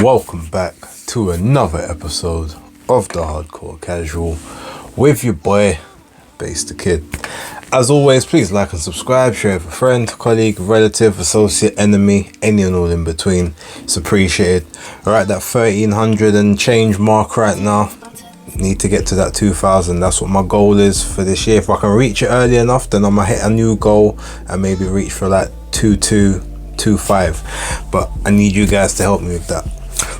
Welcome back to another episode of The Hardcore Casual with your boy, Base the Kid. As always, please like and subscribe, share with a friend, colleague, relative, associate, enemy, any and all in between. It's appreciated. We're at that 1300 and change mark right now. Need to get to that 2000. That's what my goal is for this year. If I can reach it early enough, then I'm gonna hit a new goal and maybe reach for like 2225. But I need you guys to help me with that.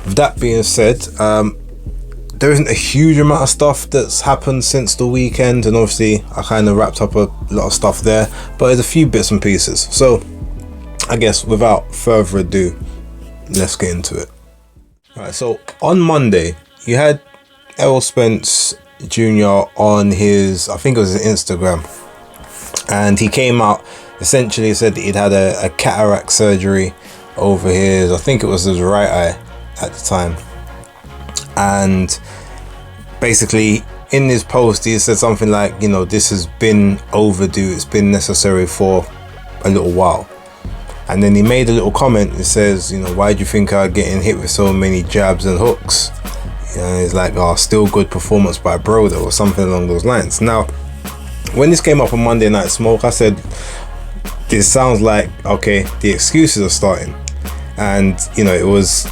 With that being said, there isn't a huge amount of stuff that's happened since the weekend, and obviously I kind of wrapped up a lot of stuff there, but there's a few bits and pieces. So I guess without further ado, let's get into it. Alright, so on Monday you had Errol Spence Jr. on his, I think it was his Instagram, and he came out, essentially said that he'd had a cataract surgery over his, I think it was his right eye at the time. And basically in his post he said something like, you know, this has been overdue, it's been necessary for a little while. And then he made a little comment that says, you know, why do you think I'm getting hit with so many jabs and hooks? You know, it's like, oh, still good performance by Broder or something along those lines. Now, when this came up on Monday Night Smoke, I said, this sounds like, okay, the excuses are starting. And, you know, it was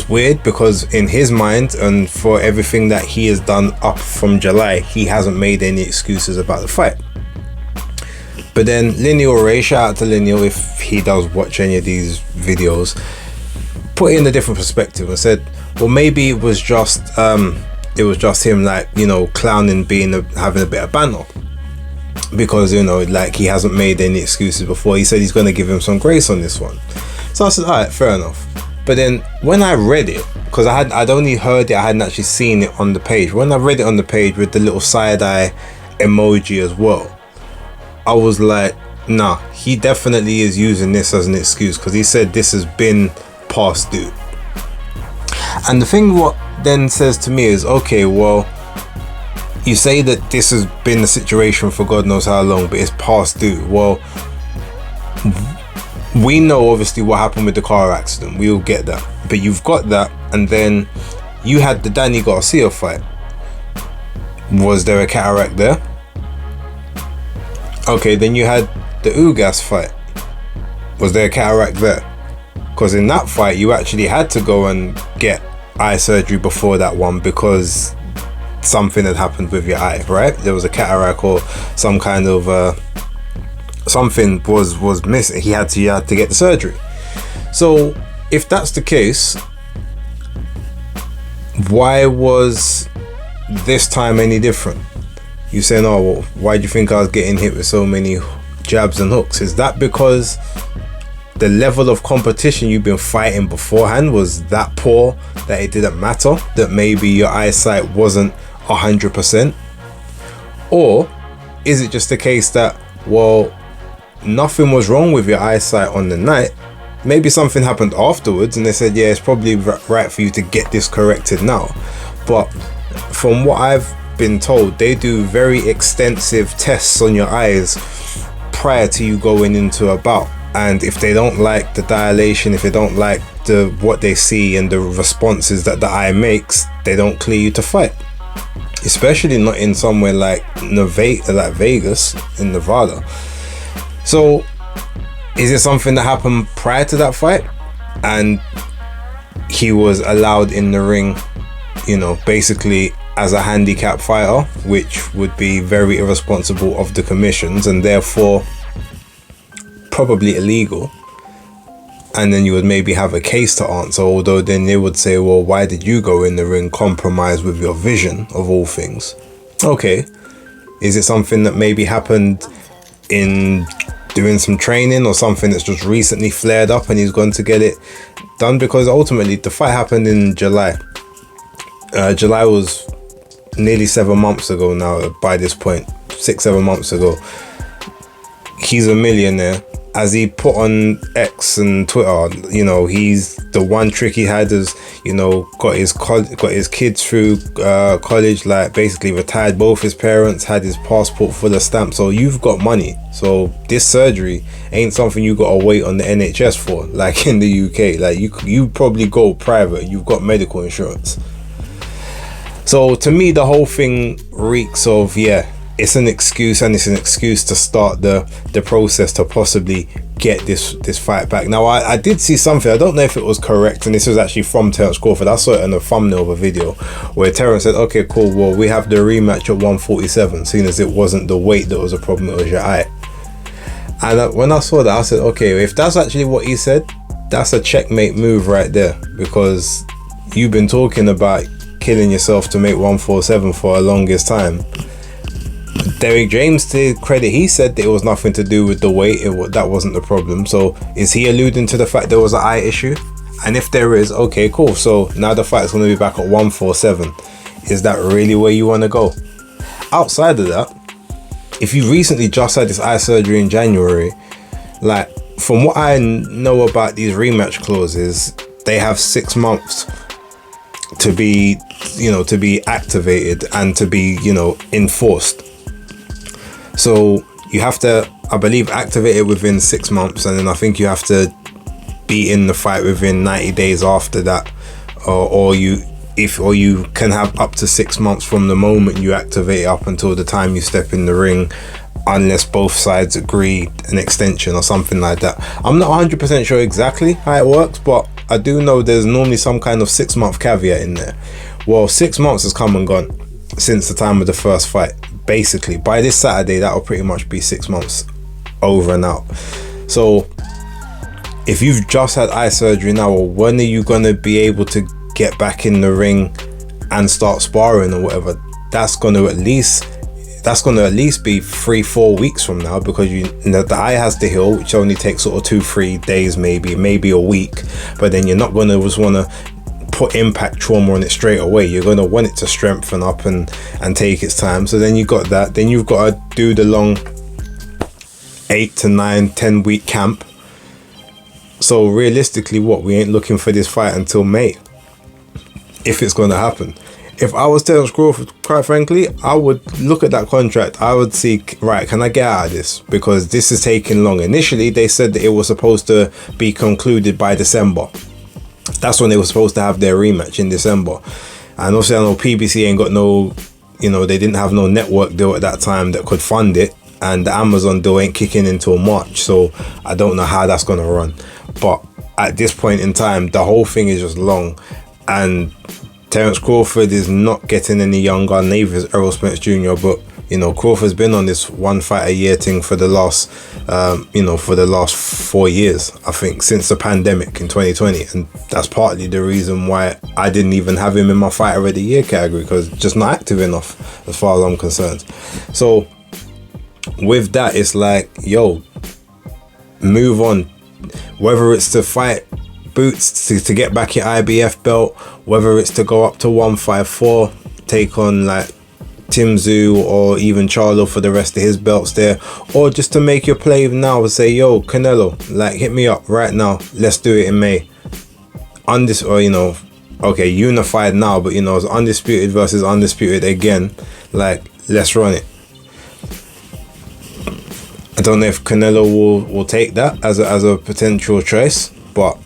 weird because in his mind and for everything that he has done up from July, he hasn't made any excuses about the fight. But then Lineal Ray, shout out to Lineal if he does watch any of these videos, put it in a different perspective and said, well, maybe it was just him, like, you know, clowning, having a bit of banter, because, you know, like, he hasn't made any excuses before. He said he's going to give him some grace on this one. So I said, all right, fair enough. But then when I read it, because I'd only heard it, I hadn't actually seen it on the page. When I read it on the page with the little side eye emoji as well, I was like, nah, he definitely is using this as an excuse, because he said this has been past due. And the thing what then says to me is, okay, well, you say that this has been the situation for God knows how long, but it's past due. Well, we know obviously what happened with the car accident, we all get that, but you've got that, and then you had the Danny Garcia fight. Was there a cataract there? Okay, then you had the Ugas fight. Was there a cataract there? Because in that fight you actually had to go and get eye surgery before that one because something had happened with your eye, right? There was a cataract or some kind of something was missing. He had to get the surgery. So if that's the case, why was this time any different? You saying, oh, well, why do you think I was getting hit with so many jabs and hooks? Is that because the level of competition you've been fighting beforehand was that poor that it didn't matter, that maybe your eyesight wasn't 100%? Or is it just a case that, well, nothing was wrong with your eyesight on the night, maybe something happened afterwards and they said, yeah, it's probably right for you to get this corrected now? But from what I've been told, they do very extensive tests on your eyes prior to you going into a bout, and if they don't like the dilation, if they don't like what they see and the responses that the eye makes, they don't clear you to fight. Especially not in somewhere like Vegas in Nevada. So is it something that happened prior to that fight and he was allowed in the ring, you know, basically as a handicap fighter, which would be very irresponsible of the commissions and therefore probably illegal, and then you would maybe have a case to answer, although then they would say, well, why did you go in the ring, compromise with your vision of all things? Okay, is it something that maybe happened in doing some training or something that's just recently flared up and he's going to get it done? Because ultimately the fight happened in July. July was nearly 7 months ago now by this point, 6-7 months ago. He's a millionaire. as he put on X and Twitter, you know, he's the one trick he had is, you know, got his kids through college, like basically retired both his parents, had his passport full of stamps. So you've got money. So this surgery ain't something you gotta wait on the NHS for, like in the UK. Like you probably go private. You've got medical insurance. So to me, the whole thing reeks of, yeah, it's an excuse, and it's an excuse to start the process to possibly get this fight back. Now, I did see something, I don't know if it was correct, and this was actually from Terence Crawford. I saw it in the thumbnail of a video where Terence said, okay, cool, well, we have the rematch at 147, seeing as it wasn't the weight that was a problem, it was your eye. And when I saw that, I said, okay, if that's actually what he said, that's a checkmate move right there, because you've been talking about killing yourself to make 147 for a longest time. Derek James, to credit, he said that it was nothing to do with the weight, that wasn't the problem. So is he alluding to the fact there was an eye issue? And if there is, okay, cool. So now the fight's going to be back at 147. Is that really where you want to go? Outside of that, if you recently just had this eye surgery in January, like from what I know about these rematch clauses, they have 6 months to be, you know, to be activated and to be, you know, enforced. So you have to, I believe, activate it within 6 months, and then I think you have to be in the fight within 90 days after that, or you can have up to 6 months from the moment you activate it up until the time you step in the ring, unless both sides agree an extension or something like that. I'm not 100% sure exactly how it works, but I do know there's normally some kind of 6 month caveat in there. Well, 6 months has come and gone since the time of the first fight. Basically, by this Saturday, that'll pretty much be 6 months over and out. So if you've just had eye surgery now, well, when are you going to be able to get back in the ring and start sparring or whatever? That's going to at least be 3-4 weeks from now, because the eye has to heal, which only takes sort of 2-3 days, maybe a week. But then you're not going to just want to put impact trauma on it straight away. You're going to want it to strengthen up and take its time. So then you got that. Then you've got to do the long 8 to 9, 10 week camp. So realistically, we ain't looking for this fight until May, if it's going to happen. If I was Terence Crawford, quite frankly, I would look at that contract. I would see, right, can I get out of this? Because this is taking long. Initially, they said that it was supposed to be concluded by December. That's when they were supposed to have their rematch, in December. And obviously, I know PBC ain't got no, you know, they didn't have no network deal at that time that could fund it. And the Amazon deal ain't kicking until March. So I don't know how that's going to run. But at this point in time, the whole thing is just long. And Terence Crawford is not getting any younger, neither is Errol Spence Jr. But, you know, Crawford's been on this one fight a year thing for the last, for the last 4 years, I think, since the pandemic in 2020. And that's partly the reason why I didn't even have him in my fighter of the year category, because just not active enough as far as I'm concerned. So with that, it's like, yo, move on. Whether it's to fight Boots to get back your IBF belt, whether it's to go up to 154, take on like Tim Tszyu or even Charlo for the rest of his belts there, or just to make your play now and say, yo, Canelo, like, hit me up right now, let's do it in May. Or, you know, okay, unified now, but, you know, it's undisputed versus undisputed again. Like, let's run it. I don't know if Canelo will take that as a potential choice, but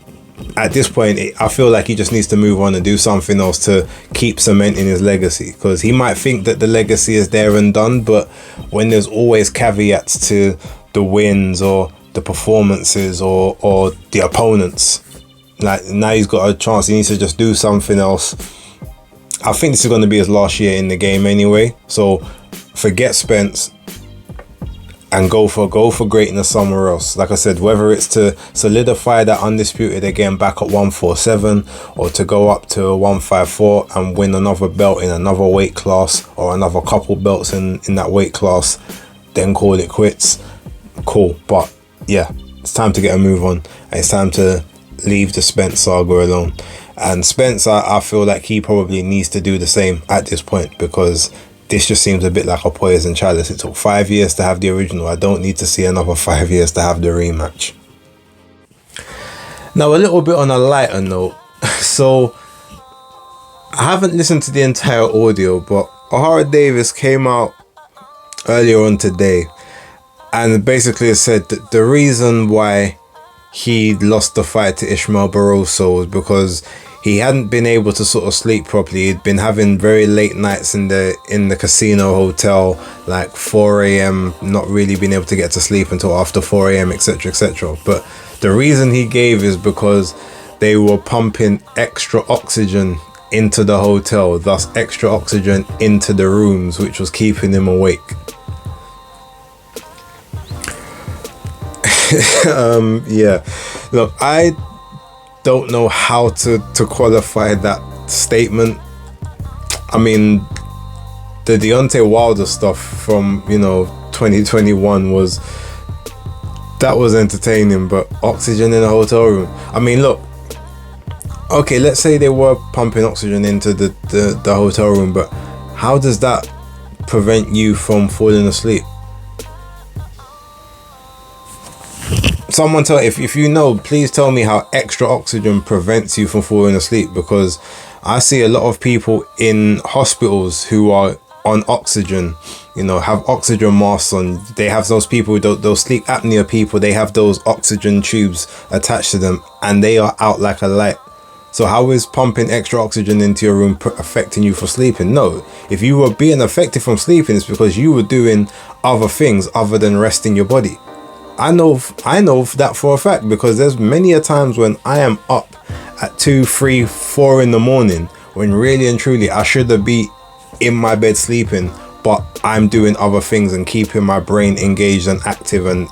at this point, I feel like he just needs to move on and do something else to keep cementing his legacy, because he might think that the legacy is there and done, but when there's always caveats to the wins or the performances or the opponents, like, now he's got a chance, he needs to just do something else. I think this is going to be his last year in the game anyway, so forget Spence and go for greatness somewhere else. Like I said, whether it's to solidify that undisputed again back at 147, or to go up to 154 and win another belt in another weight class, or another couple belts in that weight class, then call it quits. Cool. But yeah, it's time to get a move on, and it's time to leave the Spence saga alone. And Spence, I feel like he probably needs to do the same at this point, because this just seems a bit like a poison chalice. It took 5 years to have the original. I don't need to see another 5 years to have the rematch. Now, a little bit on a lighter note. So, I haven't listened to the entire audio, but Ohara Davies came out earlier on today and basically said that the reason why he lost the fight to Ismael Barroso was because he hadn't been able to sort of sleep properly. He'd been having very late nights in the casino hotel, like 4 a.m, not really being able to get to sleep until after 4 a.m, etc, etc. But the reason he gave is because they were pumping extra oxygen into the hotel, thus extra oxygen into the rooms, which was keeping him awake. Yeah, look, I don't know how to qualify that statement. I mean, the Deontay Wilder stuff from 2021 was entertaining, but oxygen in a hotel room, I mean, look, okay, let's say they were pumping oxygen into the hotel room, but how does that prevent you from falling asleep? Someone tell, if you know, please tell me how extra oxygen prevents you from falling asleep, because I see a lot of people in hospitals who are on oxygen, have oxygen masks on. They have those people, those sleep apnea people, they have those oxygen tubes attached to them and they are out like a light. So how is pumping extra oxygen into your room affecting you for sleeping? No, if you were being affected from sleeping, it's because you were doing other things other than resting your body. I know that for a fact, because there's many a times when I am up at 2, 3, 4 in the morning when really and truly I should have been in my bed sleeping, but I'm doing other things and keeping my brain engaged and active and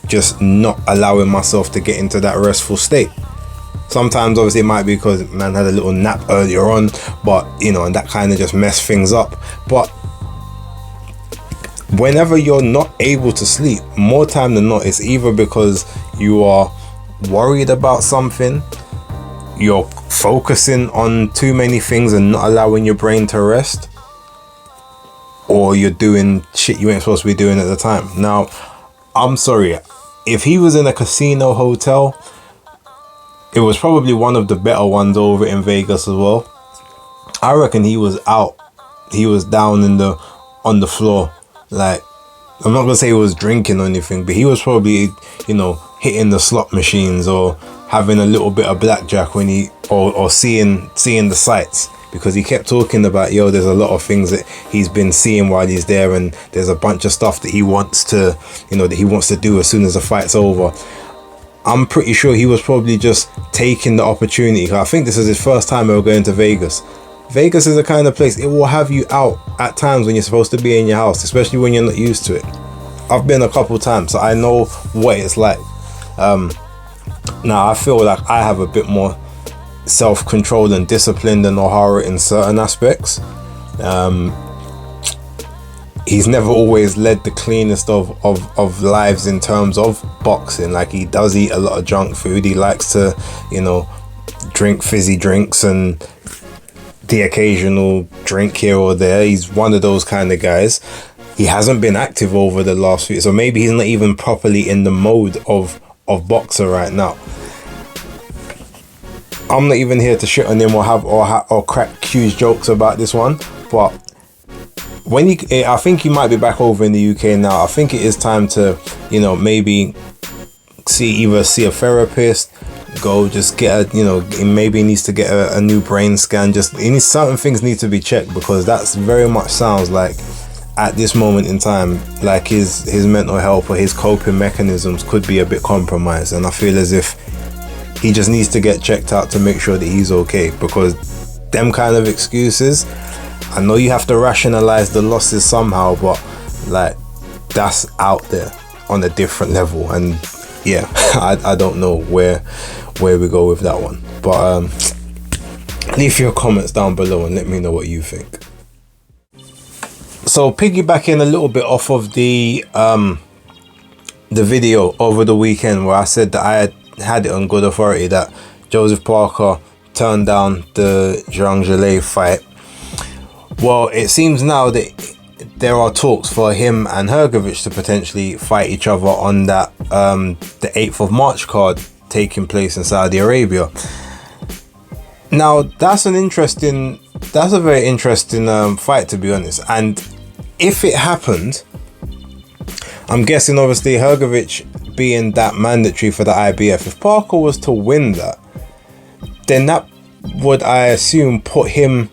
just not allowing myself to get into that restful state. Sometimes obviously it might be because man had a little nap earlier on, but and that kind of just messed things up. But whenever you're not able to sleep, more time than not, it's either because you are worried about something, you're focusing on too many things and not allowing your brain to rest, or you're doing shit you ain't supposed to be doing at the time. Now, I'm sorry, if he was in a casino hotel, it was probably one of the better ones over in Vegas as well. I reckon he was out, he was down on the floor. Like, I'm not gonna say he was drinking or anything, but he was probably, hitting the slot machines or having a little bit of blackjack when he or seeing the sights, because he kept talking about, there's a lot of things that he's been seeing while he's there, and there's a bunch of stuff that he wants to, that he wants to do as soon as the fight's over. I'm pretty sure he was probably just taking the opportunity. I think this is his first time ever going to Vegas. Vegas is the kind of place, it will have you out at times when you're supposed to be in your house, especially when you're not used to it. I've been a couple times, so I know what it's like. Now, I feel like I have a bit more self-control and discipline than Ohara in certain aspects. He's never always led the cleanest of lives in terms of boxing. Like, he does eat a lot of junk food. He likes to, drink fizzy drinks and the occasional drink here or there. He's one of those kind of guys. He hasn't been active over the last few, so maybe he's not even properly in the mode of boxer right now. I'm not even here to shit on him or crack huge jokes about this one, but I think he might be back over in the UK now. I think it is time to, maybe see a therapist, go just get maybe he needs to get a new brain scan. Certain things need to be checked, because that's very much sounds like at this moment in time, like his mental health or his coping mechanisms could be a bit compromised, and I feel as if he just needs to get checked out to make sure that he's okay, because them kind of excuses, I know you have to rationalize the losses somehow, but like, that's out there on a different level. And yeah, I don't know where we go with that one, but leave your comments down below and let me know what you think. So piggybacking a little bit off of the video over the weekend, where I said that I had it on good authority that Joseph Parker turned down the Zhang Zhilei fight. Well, it seems now that there are talks for him and Hrgovic to potentially fight each other on that the 8th of March card taking place in Saudi Arabia. Now that's a very interesting fight, to be honest. And if it happened, I'm guessing obviously Hrgovic being that mandatory for the IBF, if Parker was to win that, then that would, I assume, put him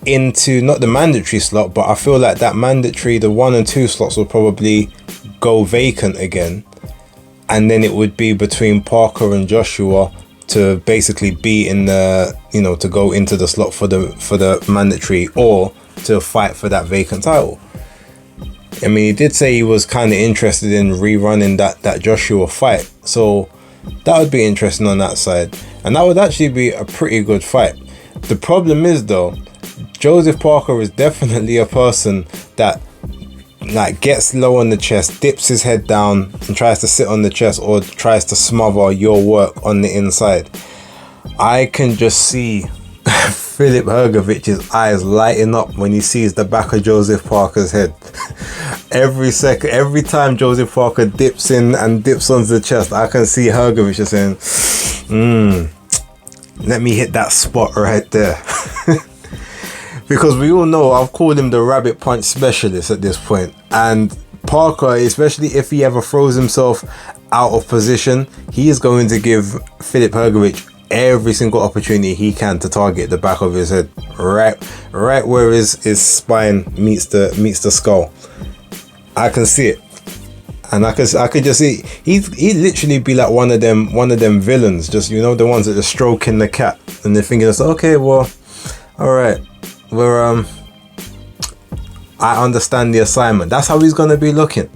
into not the mandatory slot, but I feel like that mandatory, the 1 and 2 slots will probably go vacant again, and then it would be between Parker and Joshua to basically be in the, you know, to go into the slot for the mandatory, or to fight for that vacant title. I mean, he did say he was kind of interested in rerunning that Joshua fight, so that would be interesting on that side, and that would actually be a pretty good fight. The problem is though, Joseph Parker is definitely a person that like gets low on the chest, dips his head down and tries to sit on the chest, or tries to smother your work on the inside. I can just see Filip Hrgovic's eyes lighting up when he sees the back of Joseph Parker's head. Every time Joseph Parker dips in and dips onto the chest, I can see Hrgovic just saying, let me hit that spot right there. Because we all know I've called him the rabbit punch specialist at this point, and Parker, especially if he ever throws himself out of position, he is going to give Filip Hrgovic every single opportunity he can to target the back of his head, right where his spine meets the skull. I can see it, and I can just see he'd literally be like one of them villains, just, you know, the ones that are stroking the cat and they're thinking, okay, well, all right, we're I understand the assignment. That's how he's gonna be looking.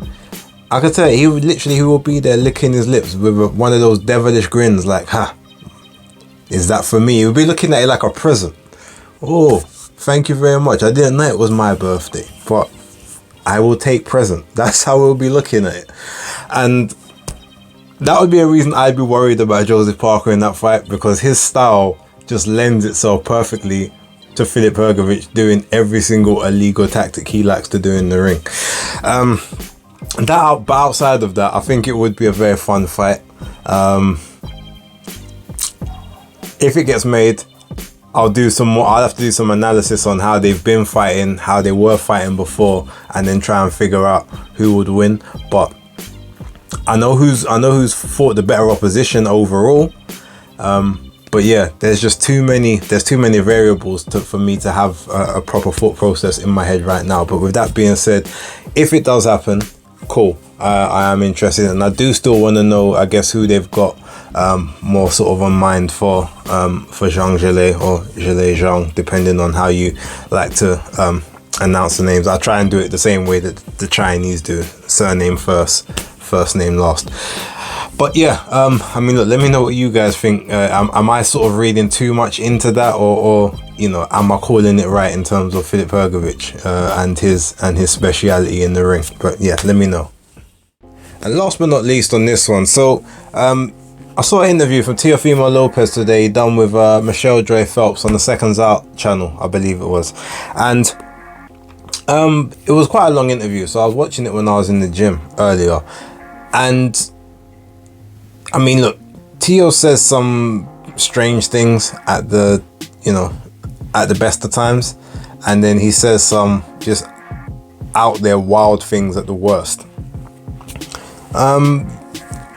I can tell you, he will be there licking his lips with one of those devilish grins, like, ha, is that for me? He'll be looking at it like a present. Oh, thank you very much. I didn't know it was my birthday, but I will take present. That's how we'll be looking at it. And that would be a reason I'd be worried about Joseph Parker in that fight, because his style just lends itself perfectly to Filip Hrgovic doing every single illegal tactic he likes to do in the ring. But outside of that, I think it would be a very fun fight. If it gets made, I'll have to do some analysis on how they've been fighting, how they were fighting before, and then try and figure out who would win. But I know who's fought the better opposition overall. But yeah, there's too many variables for me to have a proper thought process in my head right now. But with that being said, if it does happen, cool. I am interested, and I do still want to know, I guess, who they've got more sort of on mind for Zhang Zhilei, or Zhilei Zhang, depending on how you like to announce the names. I try and do it the same way that the Chinese do, surname first, first name last. But yeah, I mean, look, let me know what you guys think. Am I sort of reading too much into that, or you know, am I calling it right in terms of Filip Hrgovic and his speciality in the ring? But yeah, let me know. And last but not least on this one, so I saw an interview from Teofimo Lopez today, done with Michelle Dre Phelps on the Seconds Out channel, I believe it was, and it was quite a long interview. So I was watching it when I was in the gym earlier, and I mean, look, Teo says some strange things at the best of times, and then he says some just out there wild things at the worst.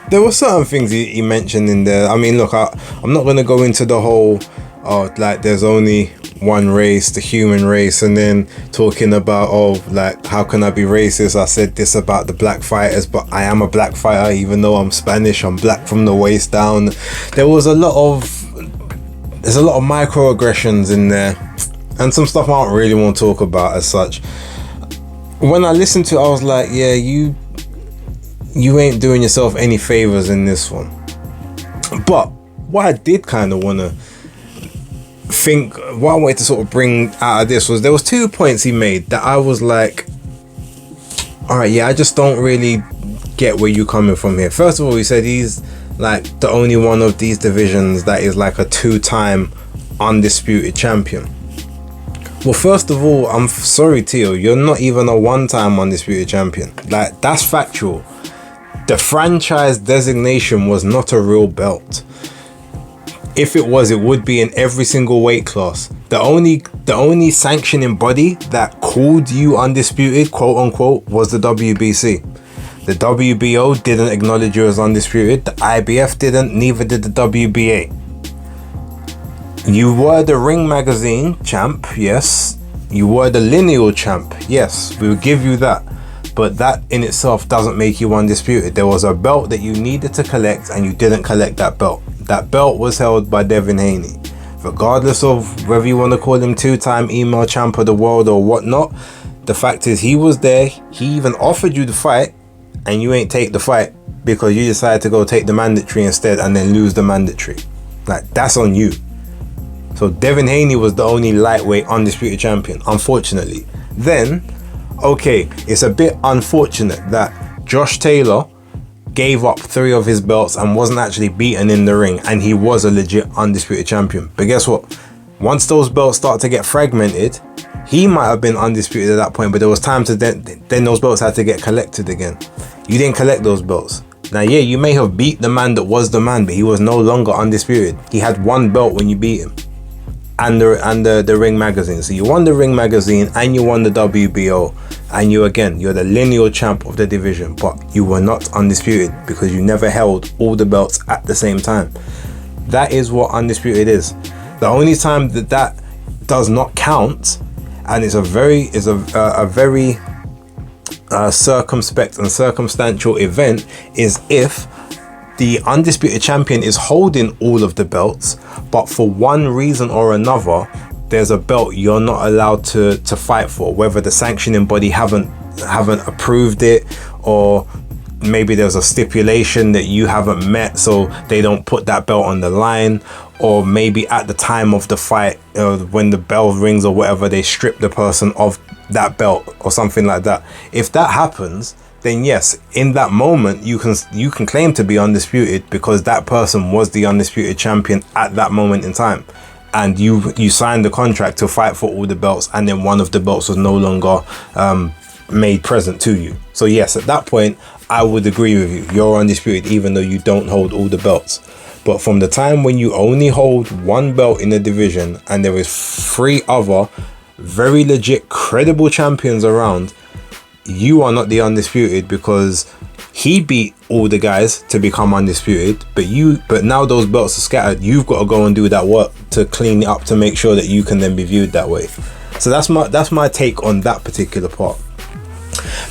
There were certain things he mentioned in there. I mean, look, I'm not going to go into the whole, like there's only one race, the human race, and then talking about, like, how can I be racist? I said this about the black fighters, but I am a black fighter, even though I'm Spanish, I'm black from the waist down. There's a lot of microaggressions in there, and some stuff I don't really want to talk about as such. When I listened to it, I was like, yeah, you ain't doing yourself any favors in this one. But what I did kind of want to think, what I wanted to sort of bring out of this was, there was 2 points he made that I was like, all right, yeah, I just don't really get where you're coming from here. First of all, he said he's like the only one of these divisions that is like a 2-time undisputed champion. Well, first of all, I'm sorry, Teo. You're not even a one-time undisputed champion. Like, that's factual. The franchise designation was not a real belt. If it was, it would be in every single weight class. The only sanctioning body that called you undisputed, quote unquote, was the WBC. The WBO didn't acknowledge you as undisputed. The IBF didn't, neither did the WBA. You were the Ring Magazine champ, yes. You were the lineal champ, yes. We will give you that. But that in itself doesn't make you undisputed. There was a belt that you needed to collect and you didn't collect that belt. That belt was held by Devin Haney. Regardless of whether you want to call him two-time email champ of the world or whatnot, the fact is he was there. He even offered you the fight and you ain't take the fight because you decided to go take the mandatory instead and then lose the mandatory. Like, that's on you. So Devin Haney was the only lightweight undisputed champion, unfortunately. Then, okay, it's a bit unfortunate that Josh Taylor gave up 3 of his belts and wasn't actually beaten in the ring, and he was a legit undisputed champion. But guess what? Once those belts start to get fragmented, he might have been undisputed at that point, but there was time to then those belts had to get collected again. You didn't collect those belts. Now, yeah, you may have beat the man that was the man, but he was no longer undisputed. He had 1 belt when you beat him. And the Ring Magazine. So you won the Ring Magazine and you won the WBO, and you're the lineal champ of the division, but you were not undisputed because you never held all the belts at the same time. That is what undisputed is. The only time that does not count, and it's a very circumspect and circumstantial event, is if the undisputed champion is holding all of the belts, but for one reason or another, there's a belt you're not allowed to fight for, whether the sanctioning body haven't approved it, or maybe there's a stipulation that you haven't met, so they don't put that belt on the line, or maybe at the time of the fight, when the bell rings or whatever, they strip the person of that belt or something like that. If that happens, then yes, in that moment you can claim to be undisputed because that person was the undisputed champion at that moment in time, and you signed the contract to fight for all the belts, and then one of the belts was no longer made present to you. So yes, at that point I would agree with you, you're undisputed even though you don't hold all the belts. But from the time when you only hold 1 belt in the division and there is 3 other very legit credible champions around, you are not the undisputed because he beat all the guys to become undisputed, but now those belts are scattered. You've got to go and do that work to clean it up to make sure that you can then be viewed that way. So that's my take on that particular part.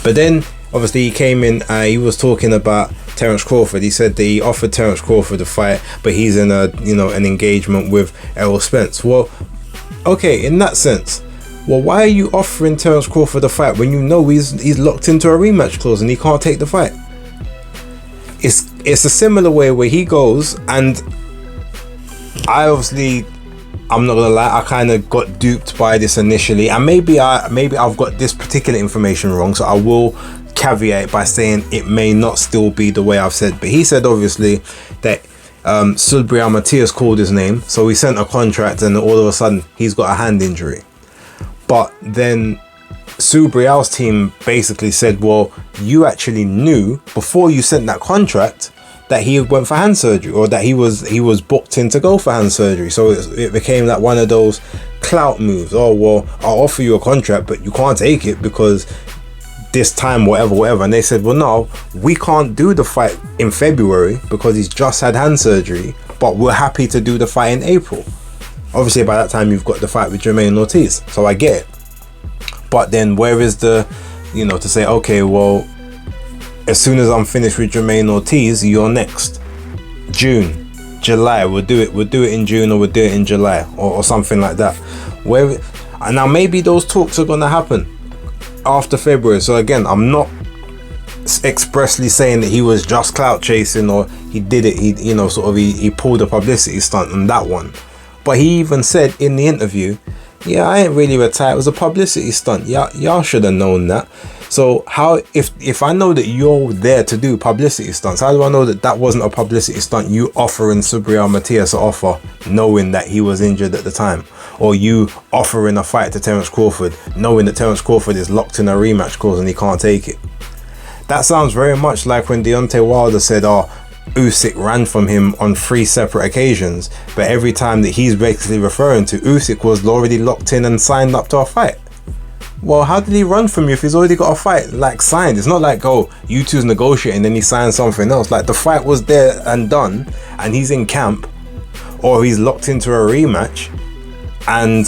But then obviously he came in, he was talking about Terence Crawford. He said that he offered Terence Crawford a fight, but he's in an engagement with Errol Spence. Well, okay, in that sense, well, why are you offering Terence Crawford a fight when you know he's locked into a rematch clause and he can't take the fight? It's a similar way where he goes, and I'm not gonna lie, I kind of got duped by this initially, and maybe I've got this particular information wrong, so I will caveat by saying it may not still be the way I've said. But he said obviously that Subriel Matias called his name, so he sent a contract, and all of a sudden he's got a hand injury. But then Subriel's team basically said, well, you actually knew before you sent that contract that he went for hand surgery, or that he was booked in to go for hand surgery. So it became like one of those clout moves. Oh, well, I'll offer you a contract, but you can't take it because this time, whatever. And they said, well, no, we can't do the fight in February because he's just had hand surgery, but we're happy to do the fight in April. Obviously, by that time, you've got the fight with Jermaine Ortiz, so I get it. But then where is the, to say, okay, well, as soon as I'm finished with Jermaine Ortiz, you're next. June, July, we'll do it in June, or we'll do it in July, or something like that. And now maybe those talks are going to happen after February. So again, I'm not expressly saying that he was just clout chasing, or he did it, he pulled a publicity stunt on that one. But he even said in the interview, yeah, I ain't really retired, it was a publicity stunt. Y'all should have known that. So how, if I know that you're there to do publicity stunts, how do I know that that wasn't a publicity stunt, you offering Subriel Matias an offer knowing that he was injured at the time? or you offering a fight to Terence Crawford, knowing that Terence Crawford is locked in a rematch clause and he can't take it. That sounds very much like when Deontay Wilder said, oh, Usyk ran from him on 3 separate occasions, but every time that he's basically referring to, Usyk was already locked in and signed up to a fight. Well, how did he run from you if he's already got a fight like signed? It's not like, oh, you two's negotiating and then he signed something else. Like, the fight was there and done, and he's in camp, or he's locked into a rematch, and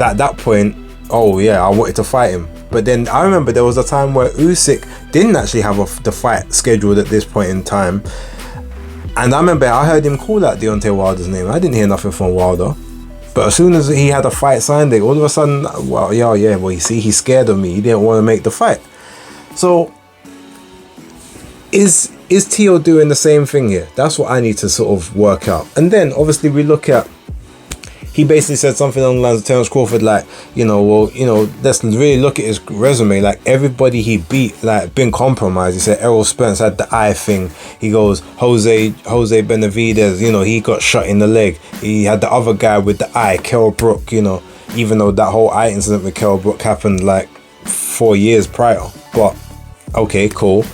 at that point, oh yeah, I wanted to fight him. But then I remember there was a time where Usyk didn't actually have the fight scheduled at this point in time, and I remember I heard him call out Deontay Wilder's name. I didn't hear nothing from Wilder. But as soon as he had a fight signed, all of a sudden, well, well, you see, he's scared of me. He didn't want to make the fight. So, is Teo doing the same thing here? That's what I need to sort of work out. And then, obviously, we look at, he basically said something along the lines of Terence Crawford, like, let's really look at his resume. Like, everybody he beat, like, been compromised. He said Errol Spence had the eye thing. He goes, Jose Benavidez, he got shot in the leg. He had the other guy with the eye, Kell Brook, even though that whole eye incident with Kell Brook happened like 4 years prior. But, okay, cool.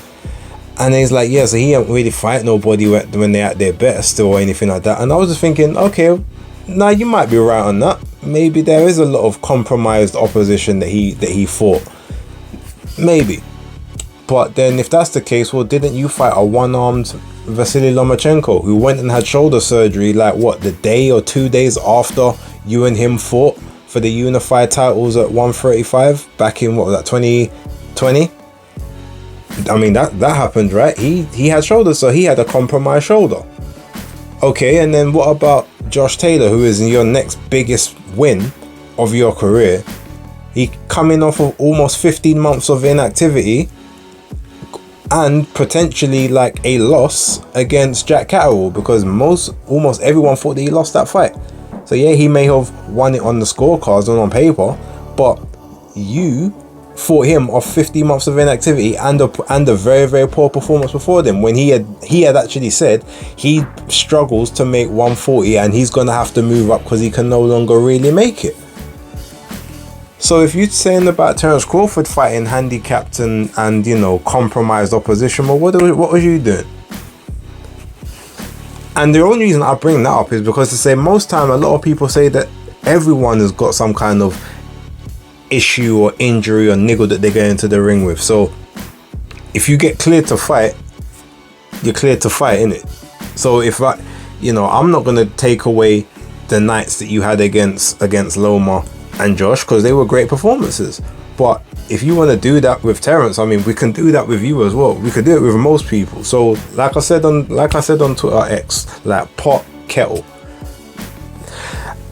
And he's like, yeah, so he ain't really fight nobody when they're at their best or anything like that. And I was just thinking, okay, now you might be right on that. Maybe there is a lot of compromised opposition that he fought. Maybe. But then if that's the case, well, didn't you fight a one-armed Vasily Lomachenko who went and had shoulder surgery like what, the day or 2 days after you and him fought for the unified titles at 135 back in what was that, 2020? I mean, that happened, right? He had shoulders, so he had a compromised shoulder. Okay, and then what about Josh Taylor, who is your next biggest win of your career? He coming off of almost 15 months of inactivity and potentially like a loss against Jack Catterall, because almost everyone thought that he lost that fight. So yeah, he may have won it on the scorecards and on paper, but you fought him off 15 months of inactivity and a very, very poor performance before them, when he had actually said he struggles to make 140 and he's gonna have to move up because he can no longer really make it. So if you're saying about Terence Crawford fighting handicapped and compromised opposition, well, what was you doing? And the only reason I bring that up is because to say most time a lot of people say that everyone has got some kind of issue or injury or niggle that they get into the ring with. So if you get cleared to fight, you're cleared to fight, innit? So if I'm not gonna take away the nights that you had against Loma and Josh, because they were great performances. But if you want to do that with Terence, I mean, we can do that with you as well. We could do it with most people. So like I said on Twitter X, like pot kettle.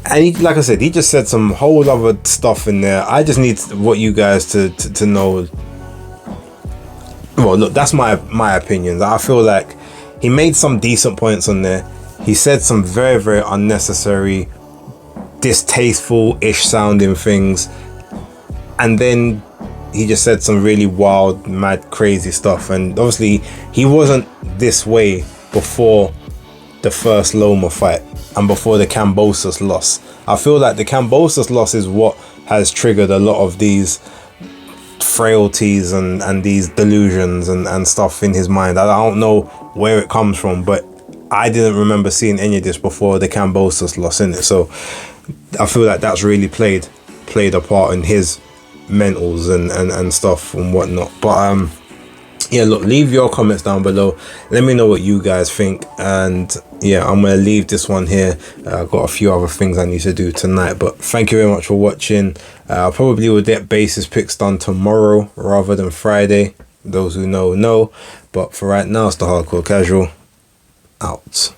And like I said, he just said some whole other stuff in there. I just need what you guys to know. Well, look, that's my opinions. I feel like he made some decent points on there. He said some very, very unnecessary, distasteful-ish sounding things. And then he just said some really wild, mad, crazy stuff. And obviously, he wasn't this way before the first Loma fight and before the Kambosos loss. I feel like the Kambosos loss is what has triggered a lot of these frailties and these delusions and stuff in his mind. I don't know where it comes from, but I didn't remember seeing any of this before the Kambosos loss, in it. So I feel like that's really played a part in his mentals and stuff and whatnot. But yeah, look, leave your comments down below. Let me know what you guys think. And yeah, I'm gonna leave this one here. I've got a few other things I need to do tonight, but thank you very much for watching. Probably will get basis picks done tomorrow rather than Friday. Those who know. But for right now, it's the Hardcore Casual out.